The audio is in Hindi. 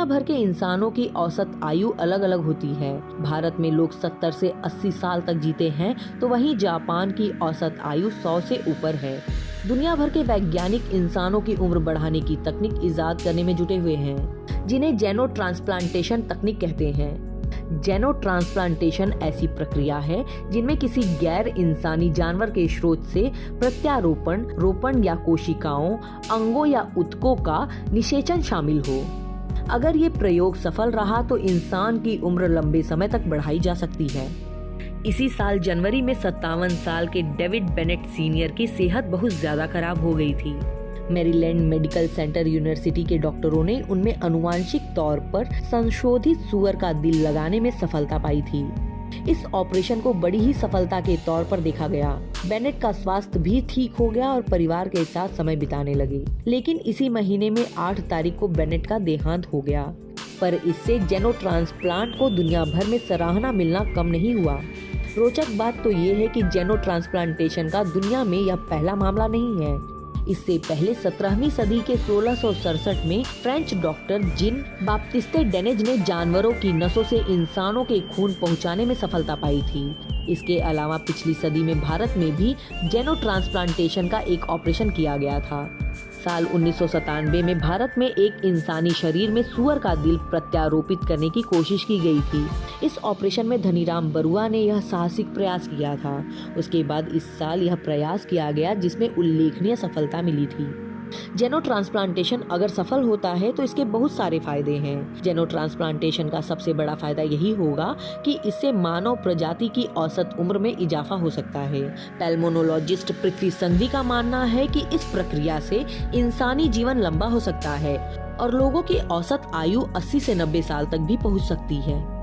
भर के इंसानों की औसत आयु अलग अलग होती है। भारत में लोग 70 से 80 साल तक जीते हैं, तो वहीं जापान की औसत आयु 100 से ऊपर है। दुनिया भर के वैज्ञानिक इंसानों की उम्र बढ़ाने की तकनीक इजाद करने में जुटे हुए हैं, जिन्हें जेनो ट्रांसप्लांटेशन तकनीक कहते हैं। जेनो ट्रांसप्लांटेशन ऐसी प्रक्रिया है जिनमें किसी गैर इंसानी जानवर के स्रोत से प्रत्यारोपण, रोपण या कोशिकाओं, अंगों या ऊतकों का निषेचन शामिल हो। अगर ये प्रयोग सफल रहा तो इंसान की उम्र लंबे समय तक बढ़ाई जा सकती है। इसी साल जनवरी में 57 साल के डेविड बेनेट सीनियर की सेहत बहुत ज्यादा खराब हो गई थी। मैरीलैंड मेडिकल सेंटर यूनिवर्सिटी के डॉक्टरों ने उनमें अनुवांशिक तौर पर संशोधित सूअर का दिल लगाने में सफलता पाई थी। इस ऑपरेशन को बड़ी ही सफलता के तौर पर देखा गया। बेनेट का स्वास्थ्य भी ठीक हो गया और परिवार के साथ समय बिताने लगे। लेकिन इसी महीने में 8 तारीख को बेनेट का देहांत हो गया। पर इससे जेनो ट्रांसप्लांट को दुनिया भर में सराहना मिलना कम नहीं हुआ। रोचक बात तो ये है कि जेनो ट्रांसप्लांटेशन का दुनिया में यह पहला मामला नहीं है। इससे पहले 17वीं सदी के 1667 में फ्रेंच डॉक्टर जीन बाप्तिस्ते डेनेज ने जानवरों की नसों से इंसानों के खून पहुंचाने में सफलता पाई थी। इसके अलावा पिछली सदी में भारत में भी जेनो ट्रांसप्लांटेशन का एक ऑपरेशन किया गया था। साल 1997 में भारत में एक इंसानी शरीर में सूअर का दिल प्रत्यारोपित करने की कोशिश की गई थी। इस ऑपरेशन में धनीराम बरुआ ने यह साहसिक प्रयास किया था। उसके बाद इस साल यह प्रयास किया गया जिसमें उल्लेखनीय सफलता मिली थी। जेनो ट्रांसप्लांटेशन अगर सफल होता है तो इसके बहुत सारे फायदे हैं। जेनो ट्रांसप्लांटेशन का सबसे बड़ा फायदा यही होगा कि इससे मानव प्रजाति की औसत उम्र में इजाफा हो सकता है। पैल्मोनोलॉजिस्ट पृथ्वी संघवी का मानना है कि इस प्रक्रिया से इंसानी जीवन लंबा हो सकता है और लोगों की औसत आयु 80 से 90 साल तक भी पहुंच सकती है।